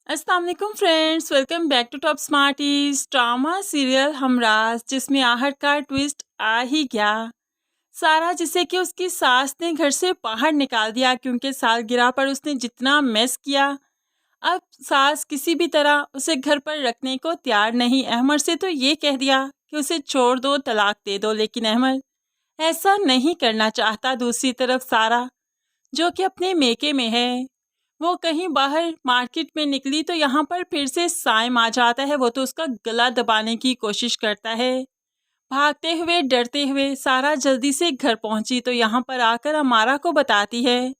अस्सलाम वालेकुम friends, welcome back to Top Smarties. Drama serial Humraaz जिसमें आखिरकार ट्विस्ट आ ही गया। सारा जिसे कि उसकी सास ने घर से बाहर निकाल दिया क्योंकि सालगिरह पर उसने जितना मेस किया। अब सास किसी भी तरह उसे घर पर रखने को तैयार नहीं। अहमद से तो ये कह दिया कि उसे छोड़ दो, तलाक दे दो, लेकिन अहमद ऐसा नहीं करना चाहता। दूसरी तरफ सारा जो कि अपने मेके में है, वो कहीं बाहर मार्केट में निकली तो यहाँ पर फिर से साइम आ जाता है। वो तो उसका गला दबाने की कोशिश करता है। भागते हुए डरते हुए सारा जल्दी से घर पहुंची तो यहाँ पर आकर अमारा को बताती है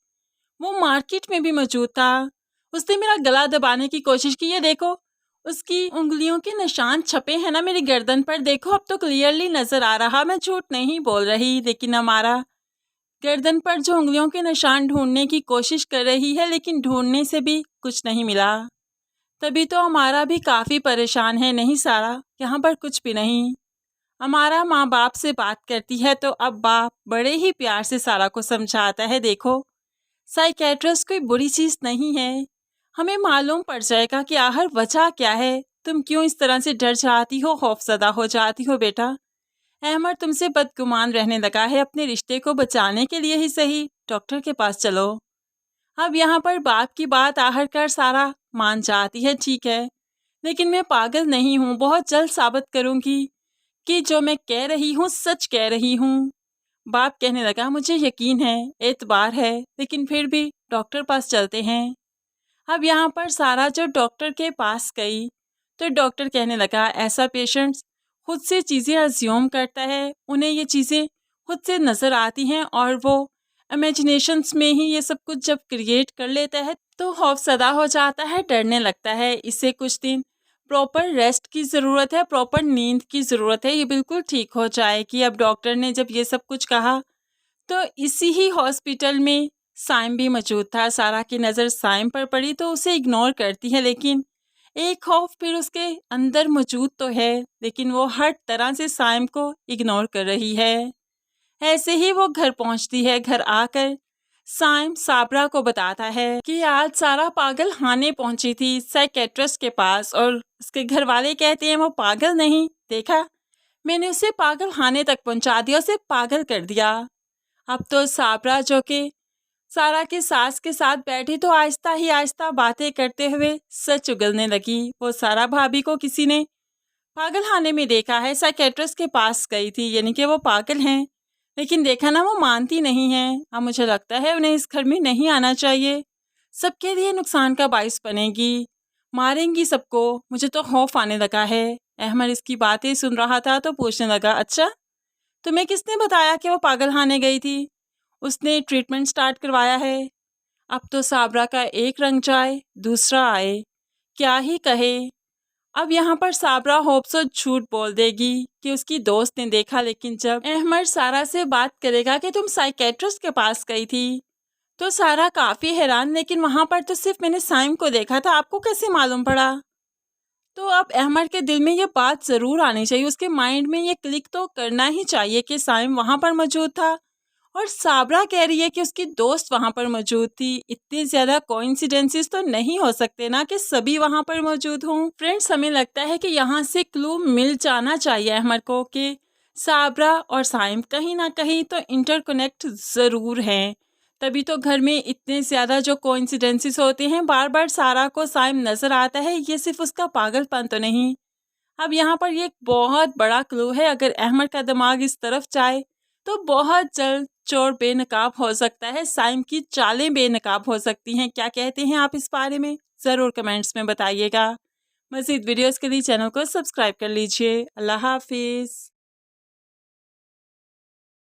वो मार्केट में भी मौजूद था। उसने मेरा गला दबाने की कोशिश की। ये देखो, उसकी उंगलियों के निशान छपे हैं ना मेरी गर्दन पर। देखो, अब तो क्लियरली नजर आ रहा, मैं झूठ नहीं बोल रही। लेकिन अमारा गर्दन पर जो उंगलियों के निशान ढूंढने की कोशिश कर रही है, लेकिन ढूंढने से भी कुछ नहीं मिला। तभी तो हमारा भी काफ़ी परेशान है। नहीं सारा, यहाँ पर कुछ भी नहीं। हमारा माँ बाप से बात करती है तो अब बाप बड़े ही प्यार से सारा को समझाता है, देखो साइकेट्रिस्ट कोई बुरी चीज़ नहीं है। हमें मालूम पड़ जाएगा कि आखिर वजह क्या है। तुम क्यों इस तरह से डर जाती हो, खौफजदा हो जाती हो। बेटा अहमद तुमसे बदगुमान रहने लगा है, अपने रिश्ते को बचाने के लिए ही सही डॉक्टर के पास चलो। अब यहाँ पर बाप की बात आखिरकार सारा मान जाती है। ठीक है, लेकिन मैं पागल नहीं हूँ, बहुत जल्द साबित करूँगी कि जो मैं कह रही हूँ सच कह रही हूँ। बाप कहने लगा, मुझे यकीन है, एतबार है, लेकिन फिर भी डॉक्टर पास चलते हैं। अब यहाँ पर सारा जो डॉक्टर के पास गई तो डॉक्टर कहने लगा, ऐसा पेशेंट्स खुद से चीज़ें अज्यूम करता है, उन्हें ये चीज़ें खुद से नज़र आती हैं और वो इमेजिनेशंस में ही ये सब कुछ जब क्रिएट कर लेता है तो खौफसदा हो जाता है, डरने लगता है। इसे कुछ दिन प्रॉपर रेस्ट की ज़रूरत है, प्रॉपर नींद की ज़रूरत है, ये बिल्कुल ठीक हो जाएगी। अब डॉक्टर ने जब ये सब कुछ कहा तो इसी ही हॉस्पिटल में साइम भी मौजूद था। सारा की नज़र साइम पर पड़ी तो उसे इग्नोर करती है, लेकिन एक खौफ फिर उसके अंदर मौजूद तो है, लेकिन वो हर तरह से साइम को इग्नोर कर रही है। ऐसे ही वो घर पहुंचती है। घर आकर साइम साबरा को बताता है कि आज सारा पागल खाने पहुंची थी साइकेट्रिस्ट के पास, और उसके घर वाले कहते हैं वो पागल नहीं, देखा मैंने उसे पागल खाने तक पहुंचा दिया, उसे पागल कर दिया। अब तो साबरा जो कि सारा की सास के साथ बैठी तो आहिस्ता ही आहिस्ता बातें करते हुए सच उगलने लगी। वो सारा भाभी को किसी ने पागल खाने में देखा है, साइकेट्रिस्ट के पास गई थी, यानी कि वो पागल हैं। लेकिन देखा ना, वो मानती नहीं है। अब मुझे लगता है उन्हें इस घर में नहीं आना चाहिए, सबके लिए नुकसान का बाइस बनेगी, मारेंगी सबको। मुझे तो खौफ आने लगा है। अहमद इसकी बातें सुन रहा था तो पूछने लगा, अच्छा तुम्हें किसने बताया कि वो पागल खाने गई थी? उसने ट्रीटमेंट स्टार्ट करवाया है। अब तो साबरा का एक रंग जाए दूसरा आए, क्या ही कहे। अब यहाँ पर साबरा होप्सो झूठ बोल देगी कि उसकी दोस्त ने देखा, लेकिन जब अहमद सारा से बात करेगा कि तुम साइकेट्रिस्ट के पास गई थी तो सारा काफ़ी हैरान, लेकिन वहाँ पर तो सिर्फ मैंने साइम को देखा था, आपको कैसे मालूम पड़ा? तो अब अहमद के दिल में ये बात ज़रूर आनी चाहिए, उसके माइंड में ये क्लिक तो करना ही चाहिए कि साइम वहाँ पर मौजूद था और साबरा कह रही है कि उसकी दोस्त वहाँ पर मौजूद थी। इतनी ज़्यादा कोइंसिडेंसेस तो नहीं हो सकते ना कि सभी वहाँ पर मौजूद हों। फ्रेंड्स, हमें लगता है कि यहाँ से क्लू मिल जाना चाहिए अहमद को कि साबरा और साइम कहीं ना कहीं तो इंटरकनेक्ट ज़रूर हैं। तभी तो घर में इतने ज़्यादा जो कोइंसिडेंसेस होते हैं, बार बार सारा को साइम नज़र आता है, ये सिर्फ उसका पागलपन तो नहीं। अब यहाँ पर ये एक बहुत बड़ा क्लू है। अगर अहमद का दिमाग इस तरफ जाए तो बहुत जल्द चोर बेनकाब हो सकता है, साइम की चालें बेनकाब हो सकती हैं। क्या कहते हैं आप इस बारे में? ज़रूर कमेंट्स में बताइएगा। मज़ीद वीडियोस के लिए चैनल को सब्सक्राइब कर लीजिए। अल्लाह हाफिज़।